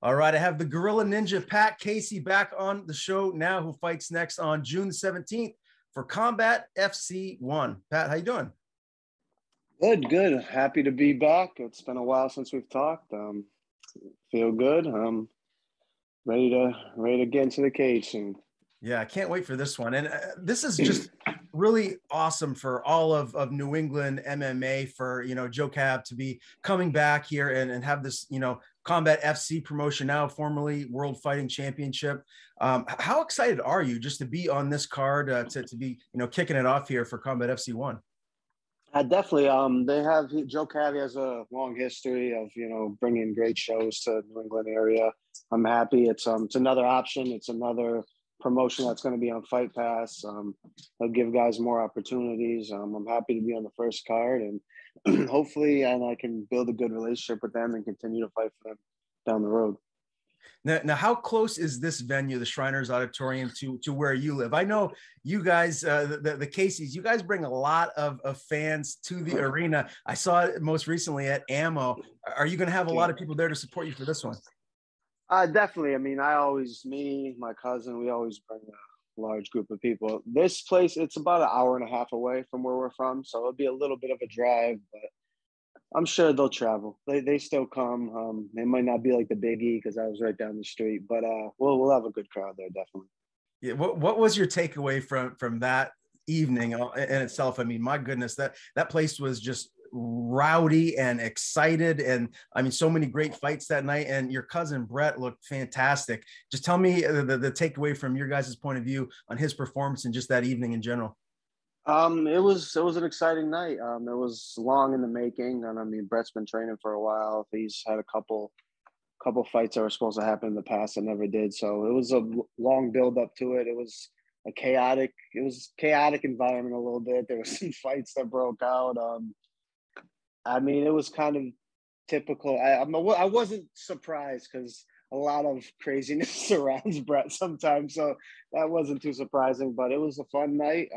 All right, I have the Gorilla Ninja Pat Casey back on the show now, who fights next on June 17th for Combat FC1. Pat, how you doing? Good, good. Happy to be back. It's been a while since we've talked. Feel good. Ready to get into the cage soon. Yeah, I can't wait for this one. And this is just really awesome for all of New England MMA, for, Joe Cab to be coming back here and have this, Combat FC promotion now, formerly World Fighting Championship. How excited are you just to be on this card, to be, kicking it off here for Combat FC1? Definitely. Joe Cavi has a long history of bringing great shows to the New England area. I'm happy. It's another option. It's another promotion that's going to be on Fight Pass. They'll give guys more opportunities. I'm happy to be on the first card, and hopefully, I can build a good relationship with them and continue to fight for them down the road. Now, how close is this venue, the Shriners Auditorium, to where you live? I know you guys, the Caseys, you guys bring a lot of fans to the arena. I saw it most recently at Ammo. Are you going to have a lot of people there to support you for this one? Definitely. I mean, me, my cousin, we always bring a large group of people. This place, it's about an hour and a half away from where we're from, so it'll be a little bit of a drive, but I'm sure they'll travel. They still come. It might not be like the Big E because I was right down the street, but we'll have a good crowd there, definitely. Yeah. What was your takeaway from that evening in itself? I mean, my goodness, that place was just rowdy and excited, and I mean, so many great fights that night. And your cousin Brett looked fantastic. Just tell me the takeaway from your guys' point of view on his performance and just that evening in general. It was an exciting night. It was long in the making, and I mean, Brett's been training for a while. He's had a couple fights that were supposed to happen in the past that never did. So it was a long build up to it. It was chaotic environment a little bit. There were some fights that broke out. I mean, it was kind of typical. I wasn't surprised because a lot of craziness surrounds Brett sometimes, so that wasn't too surprising. But it was a fun night.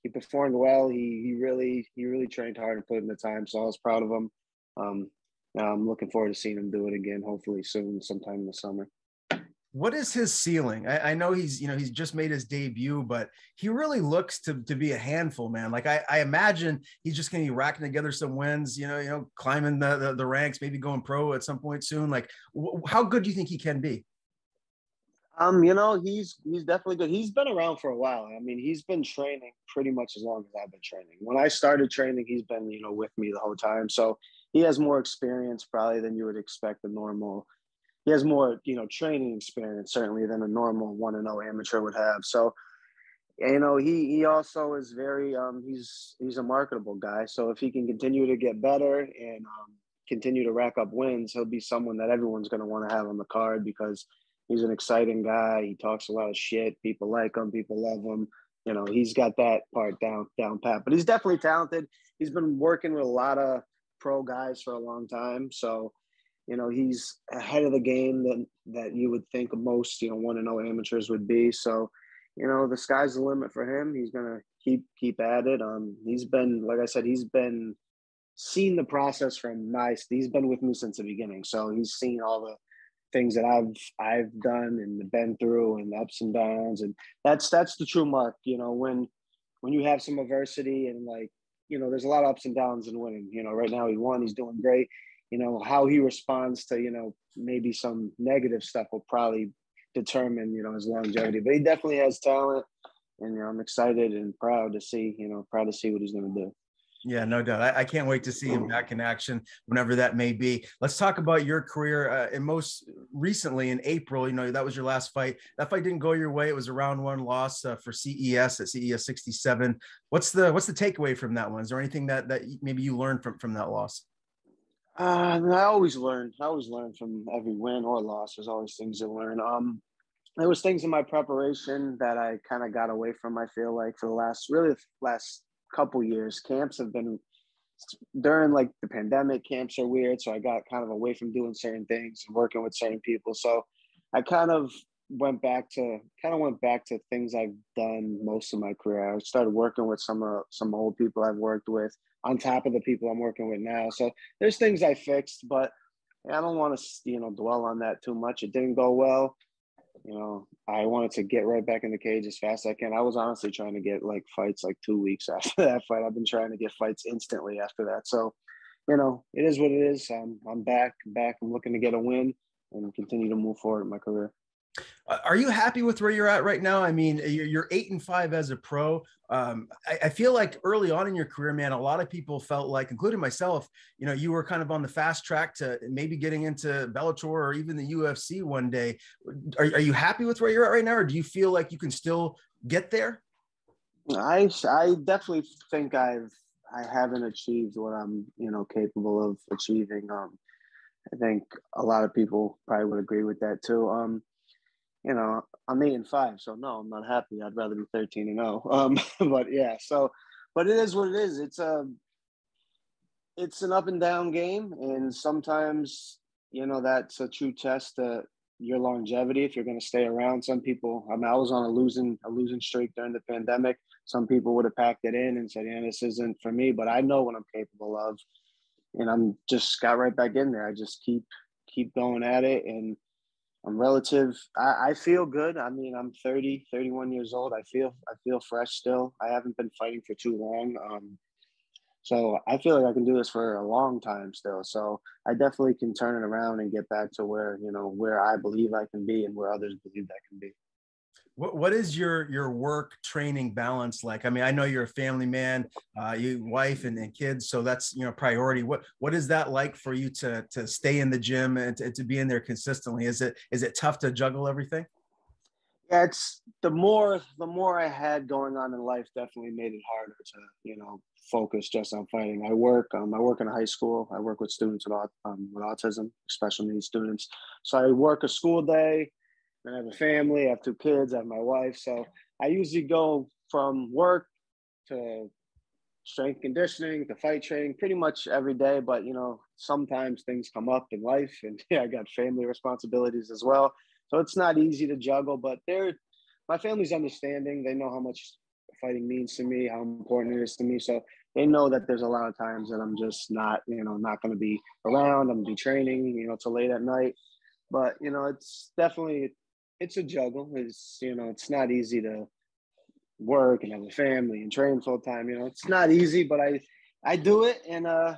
He performed well. He really trained hard and put in the time. So I was proud of him. I'm looking forward to seeing him do it again, hopefully soon, sometime in the summer. What is his ceiling? I know he's just made his debut, but he really looks to be a handful, man. Like I imagine he's just going to be racking together some wins, climbing the ranks, maybe going pro at some point soon. Like, how good do you think he can be? He's definitely good. He's been around for a while. I mean, he's been training pretty much as long as I've been training. When I started training, he's been, with me the whole time. So he has more experience probably than you would expect a normal. He has more, training experience certainly than a normal 1-0 amateur would have. So, he also is very he's a marketable guy. So if he can continue to get better and continue to rack up wins, he'll be someone that everyone's going to want to have on the card because he's an exciting guy. He talks a lot of shit. People like him. People love him. He's got that part down pat. But he's definitely talented. He's been working with a lot of pro guys for a long time. So, he's ahead of the game that you would think most, 1-0 amateurs would be. So, the sky's the limit for him. He's gonna keep at it. He's been, like I said, he's been seeing the process he's been with me since the beginning. So he's seen all the things that I've done and been through and ups and downs. And that's the true mark, when you have some adversity and there's a lot of ups and downs in winning. Right now he won, he's doing great. How he responds to, maybe some negative stuff will probably determine, his longevity. But he definitely has talent, and I'm excited and proud to see what he's going to do. Yeah, no doubt. I can't wait to see him back in action whenever that may be. Let's talk about your career. And most recently in April, that was your last fight. That fight didn't go your way. It was a round one loss for CES at CES 67. What's the takeaway from that one? Is there anything that maybe you learned from that loss? I always learn from every win or loss. There's always things to learn. There was things in my preparation that I kind of got away from. I feel like for the last couple years, camps have been during the pandemic. Camps are weird, so I got kind of away from doing certain things and working with certain people. So I kind of went back to things I've done most of my career. I started working with some old people I've worked with on top of the people I'm working with now. So there's things I fixed, but I don't want to, dwell on that too much. It didn't go well. I wanted to get right back in the cage as fast as I can. I was honestly trying to get like fights like 2 weeks after that fight. I've been trying to get fights instantly after that. So, it is what it is. I'm back. I'm looking to get a win and continue to move forward in my career. Are you happy with where you're at right now? I mean, you're 8-5 as a pro. I feel like early on in your career, man, a lot of people felt like, including myself, you were kind of on the fast track to maybe getting into Bellator or even the UFC one day. Are you happy with where you're at right now, or do you feel like you can still get there? I definitely think I haven't achieved what I'm capable of achieving. I think a lot of people probably would agree with that too. I'm 8-5, so no, I'm not happy. I'd rather be 13-0. But yeah, but it is what it is. It's an up and down game, and sometimes that's a true test to your longevity if you're going to stay around. Some people, I mean, I was on a losing streak during the pandemic. Some people would have packed it in and said, "Yeah, this isn't for me," but I know what I'm capable of, and I'm just got right back in there. I just keep going at it, and I feel good. I mean, I'm 30, 31 years old. I feel fresh still. I haven't been fighting for too long. So I feel like I can do this for a long time still. So I definitely can turn it around and get back to where I believe I can be and where others believe I can be. What is your work training balance like? I mean, I know you're a family man, you wife and kids, so that's priority. What is that like for you to stay in the gym and to be in there consistently? Is it tough to juggle everything? Yeah, it's the more I had going on in life definitely made it harder to focus just on fighting. I work in a high school. I work with students with autism, special needs students. So I work a school day. I have a family, I have 2 kids, I have my wife. So I usually go from work to strength conditioning to fight training pretty much every day. But, sometimes things come up in life, and I got family responsibilities as well. So it's not easy to juggle, but my family's understanding. They know how much fighting means to me, how important it is to me. So they know that there's a lot of times that I'm just not going to be around. I'm going to be training, till late at night. But, it's a juggle. It's not easy to work and have a family and train full time. It's not easy, but I do it, and I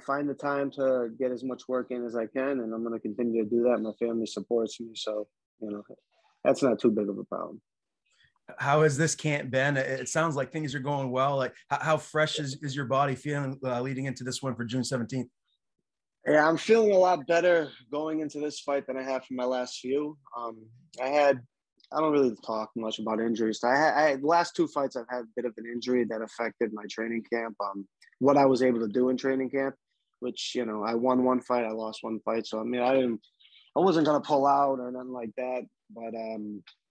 find the time to get as much work in as I can, and I'm going to continue to do that. My family supports me, so that's not too big of a problem. How has this camp been? It sounds like things are going well. Like how fresh is your body feeling leading into this one for June 17th? Yeah, I'm feeling a lot better going into this fight than I have for my last few. I don't really talk much about injuries. The last 2 fights I've had a bit of an injury that affected my training camp. What I was able to do in training camp, which I won 1 fight, I lost 1 fight. So I mean, I wasn't gonna pull out or nothing like that. But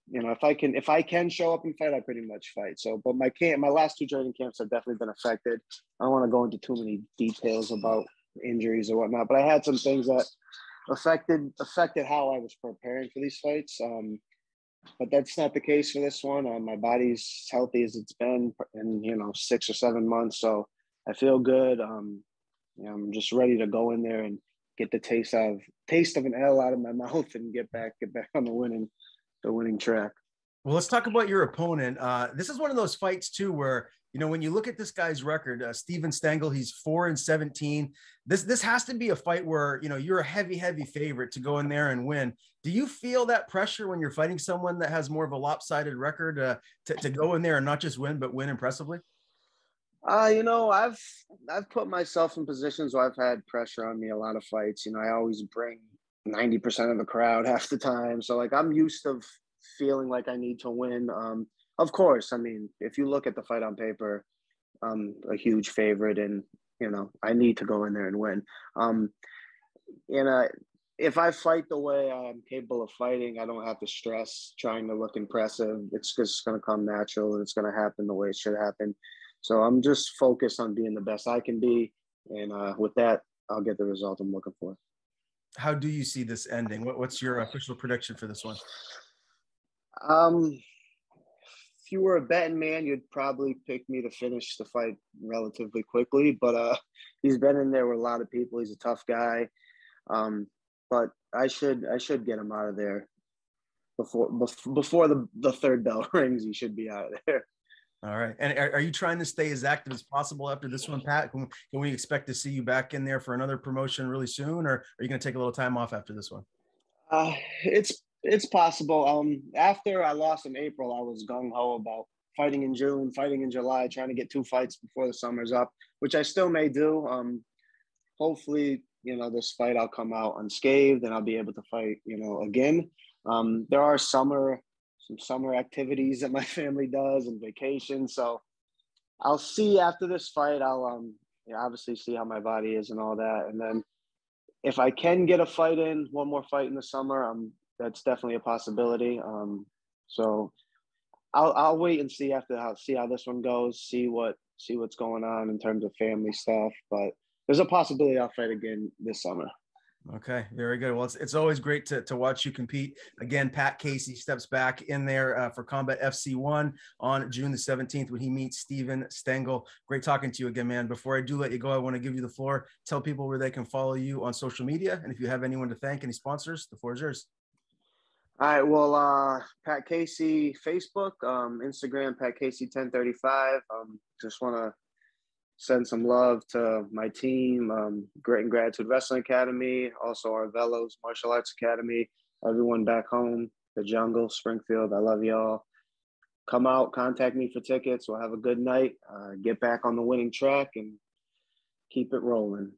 if I can show up and fight, I pretty much fight. So, but my last 2 training camps have definitely been affected. I don't want to go into too many details about injuries or whatnot, but I had some things that affected how I was preparing for these fights. But that's not the case for this one. My body's healthy as it's been in 6 or 7 months, so I feel good. I'm just ready to go in there and get the taste of an L out of my mouth and get back on the winning track. Well, let's talk about your opponent. This is one of those fights too, where when you look at this guy's record, Stephen Stengel, he's 4-17. This has to be a fight where you're a heavy favorite to go in there and win. Do you feel that pressure when you're fighting someone that has more of a lopsided record to go in there and not just win, but win impressively? I've put myself in positions where I've had pressure on me a lot of fights. I always bring 90% of the crowd half the time, so like I'm used to feeling like I need to win. Of course, I mean, if you look at the fight on paper, I'm a huge favorite, and I need to go in there and win. If I fight the way I'm capable of fighting, I don't have to stress trying to look impressive. It's just going to come natural, and it's going to happen the way it should happen. So I'm just focused on being the best I can be, and with that, I'll get the result I'm looking for. How do you see this ending? What's your official prediction for this one? if you were a betting man, you'd probably pick me to finish the fight relatively quickly. But he's been in there with a lot of people. He's a tough guy. But I should get him out of there before the third bell rings. He should be out of there. All right. And are you trying to stay as active as possible after this one, Pat? Can we expect to see you back in there for another promotion really soon, or are you going to take a little time off after this one? It's possible. After I lost in April, I was gung ho about fighting in June, fighting in July, trying to get 2 fights before the summer's up, which I still may do. Hopefully, this fight I'll come out unscathed and I'll be able to fight, again. There are some summer activities that my family does and vacations. So I'll see after this fight. I'll obviously see how my body is and all that. And then if I can get a fight in, one more fight in the summer, that's definitely a possibility. So I'll wait and see see how this one goes, see what's going on in terms of family stuff. But there's a possibility I'll fight again this summer. Okay, very good. Well, it's always great to watch you compete. Again, Pat Casey steps back in there for Combat FC1 on June the 17th when he meets Stephen Stengel. Great talking to you again, man. Before I do let you go, I want to give you the floor. Tell people where they can follow you on social media. And if you have anyone to thank, any sponsors, the floor is yours. All right. Well, Pat Casey, Facebook, Instagram, Pat Casey 1035. Just want to send some love to my team, Grit and Gratitude Wrestling Academy, also our Velos Martial Arts Academy, everyone back home, the jungle, Springfield. I love y'all. Come out, contact me for tickets. We'll have a good night, get back on the winning track, and keep it rolling.